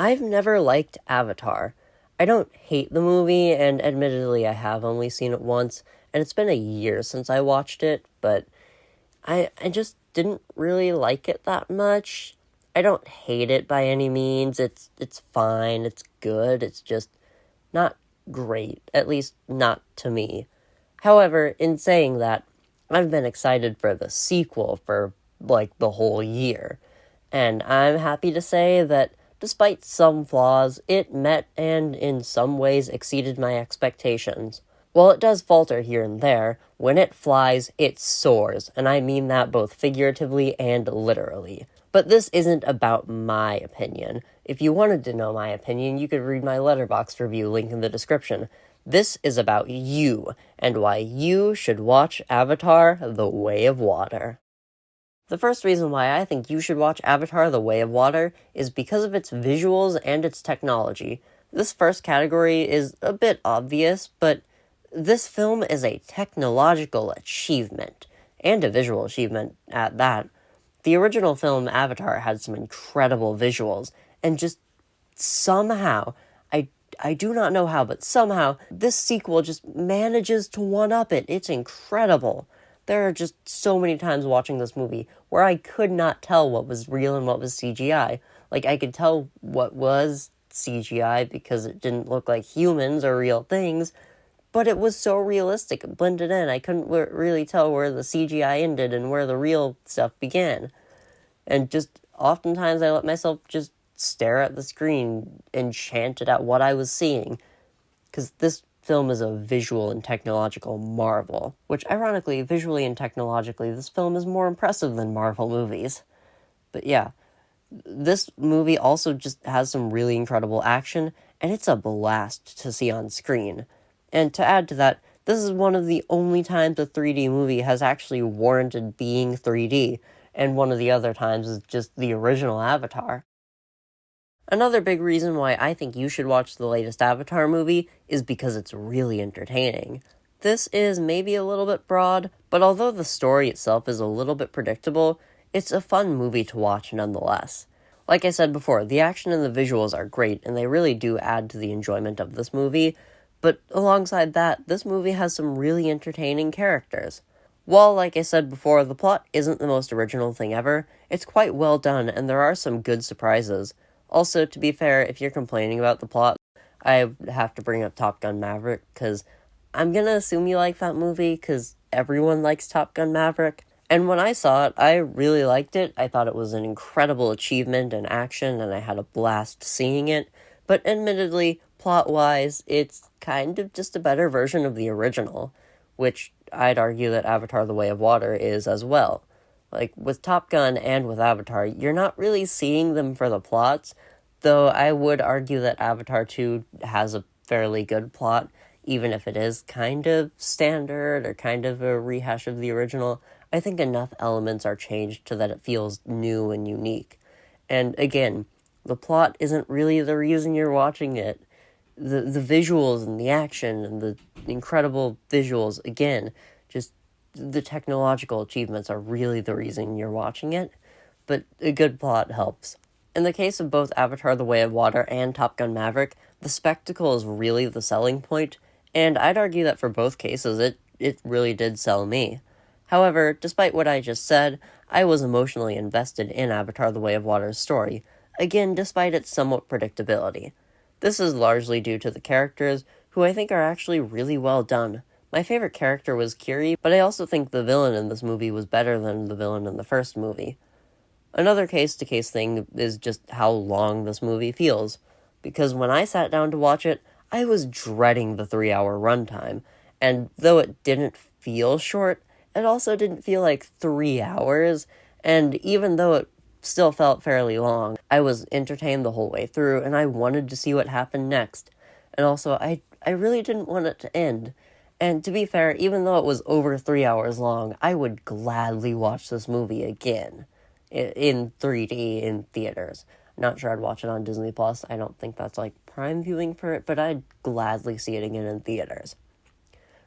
I've never liked Avatar. I don't hate the movie, and admittedly I have only seen it once, and it's been a year since I watched it, but I just didn't really like it that much. I don't hate it by any means. It's fine, it's good, it's just not great, at least not to me. However, in saying that, I've been excited for the sequel for, like, the whole year. And I'm happy to say that, despite some flaws, it met and, in some ways, exceeded my expectations. While it does falter here and there, when it flies, it soars, and I mean that both figuratively and literally. But this isn't about my opinion. If you wanted to know my opinion, you could read my Letterboxd review, link in the description. This is about you, and why you should watch Avatar: The Way of Water. The first reason why I think you should watch Avatar: The Way of Water is because of its visuals and its technology. This first category is a bit obvious, but this film is a technological achievement, and a visual achievement at that. The original film Avatar had some incredible visuals, and just somehow, I do not know how, but somehow, this sequel just manages to one-up it. It's incredible. There are just so many times watching this movie where I could not tell what was real and what was CGI. Like, I could tell what was CGI because it didn't look like humans or real things, but it was so realistic, it blended in. I couldn't really tell where the CGI ended and where the real stuff began. And just oftentimes I let myself just stare at the screen, enchanted at what I was seeing. Because this film is a visual and technological marvel. Which, ironically, visually and technologically, this film is more impressive than Marvel movies. But yeah, this movie also just has some really incredible action, and it's a blast to see on screen. And to add to that, this is one of the only times a 3D movie has actually warranted being 3D, and one of the other times is just the original Avatar. Another big reason why I think you should watch the latest Avatar movie is because it's really entertaining. This is maybe a little bit broad, but although the story itself is a little bit predictable, it's a fun movie to watch nonetheless. Like I said before, the action and the visuals are great, and they really do add to the enjoyment of this movie, but alongside that, this movie has some really entertaining characters. While, like I said before, the plot isn't the most original thing ever, it's quite well done, and there are some good surprises. Also, to be fair, if you're complaining about the plot, I have to bring up Top Gun Maverick, because I'm gonna assume you like that movie, because everyone likes Top Gun Maverick. And when I saw it, I really liked it. I thought it was an incredible achievement and action, and I had a blast seeing it. But admittedly, plot-wise, it's kind of just a better version of the original, which I'd argue that Avatar: The Way of Water is as well. Like, with Top Gun and with Avatar, you're not really seeing them for the plots, though I would argue that Avatar 2 has a fairly good plot, even if it is kind of standard or kind of a rehash of the original. I think enough elements are changed so that it feels new and unique. And again, the plot isn't really the reason you're watching it. The visuals and the action and the incredible visuals, again, just the technological achievements are really the reason you're watching it, but a good plot helps. In the case of both Avatar: The Way of Water and Top Gun Maverick, the spectacle is really the selling point, and I'd argue that for both cases, it really did sell me. However, despite what I just said, I was emotionally invested in Avatar: The Way of Water's story, again, despite its somewhat predictability. This is largely due to the characters, who I think are actually really well done. My favorite character was Kiri, but I also think the villain in this movie was better than the villain in the first movie. Another case-to-case thing is just how long this movie feels, because when I sat down to watch it, I was dreading the 3-hour runtime, and though it didn't feel short, it also didn't feel like 3 hours, and even though it still felt fairly long, I was entertained the whole way through, and I wanted to see what happened next. And also, I really didn't want it to end. And to be fair, even though it was over 3 hours long, I would gladly watch this movie again. In 3D, in theaters. Not sure I'd watch it on Disney+. I don't think that's, like, prime viewing for it, but I'd gladly see it again in theaters.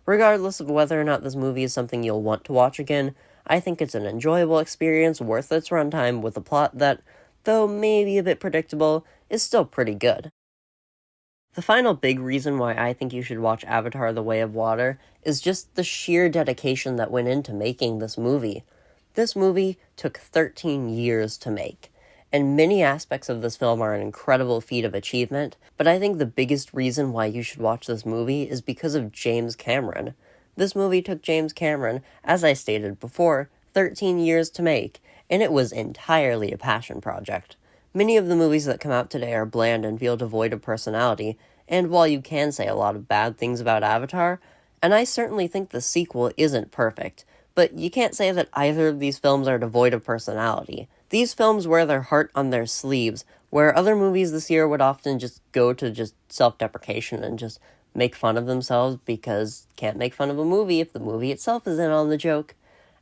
Regardless of whether or not this movie is something you'll want to watch again, I think it's an enjoyable experience worth its runtime with a plot that, though maybe a bit predictable, is still pretty good. The final big reason why I think you should watch Avatar: The Way of Water is just the sheer dedication that went into making this movie. This movie took 13 years to make, and many aspects of this film are an incredible feat of achievement, but I think the biggest reason why you should watch this movie is because of James Cameron. This movie took James Cameron, as I stated before, 13 years to make, and it was entirely a passion project. Many of the movies that come out today are bland and feel devoid of personality, and while you can say a lot of bad things about Avatar, and I certainly think the sequel isn't perfect, but you can't say that either of these films are devoid of personality. These films wear their heart on their sleeves, where other movies this year would often just go to just self-deprecation and just make fun of themselves because can't make fun of a movie if the movie itself is in on the joke.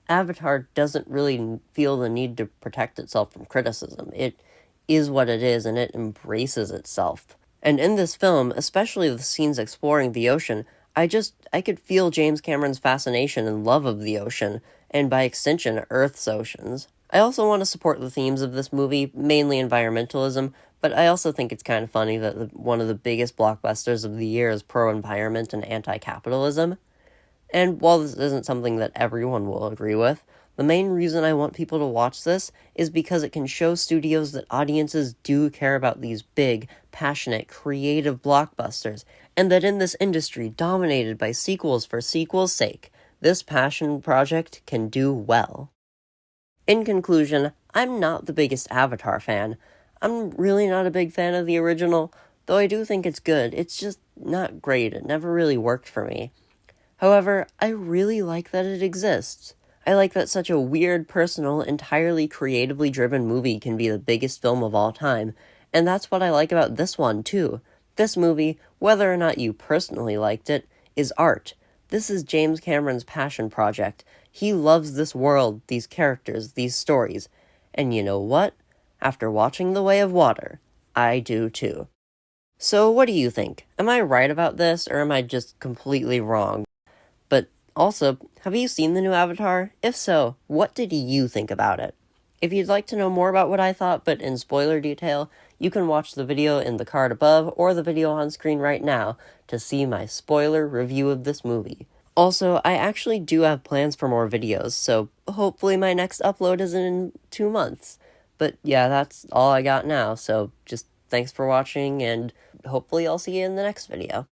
Avatar doesn't really feel the need to protect itself from criticism. It is what it is, and it embraces itself. And in this film, especially the scenes exploring the ocean, I could feel James Cameron's fascination and love of the ocean, and by extension, Earth's oceans. I also want to support the themes of this movie, mainly environmentalism, but I also think it's kind of funny that one of the biggest blockbusters of the year is pro-environment and anti-capitalism. And while this isn't something that everyone will agree with, the main reason I want people to watch this is because it can show studios that audiences do care about these big, passionate, creative blockbusters, and that in this industry dominated by sequels for sequels' sake, this passion project can do well. In conclusion, I'm not the biggest Avatar fan. I'm really not a big fan of the original, though I do think it's good. It's just not great. It never really worked for me. However, I really like that it exists. I like that such a weird, personal, entirely creatively driven movie can be the biggest film of all time, and that's what I like about this one, too. This movie, whether or not you personally liked it, is art. This is James Cameron's passion project. He loves this world, these characters, these stories. And you know what? After watching The Way of Water, I do too. So what do you think? Am I right about this, or am I just completely wrong? But also, have you seen the new Avatar? If so, what did you think about it? If you'd like to know more about what I thought, but in spoiler detail, you can watch the video in the card above or the video on screen right now to see my spoiler review of this movie. Also, I actually do have plans for more videos, so hopefully my next upload is in 2 months. But yeah, that's all I got now, so just thanks for watching, and hopefully I'll see you in the next video.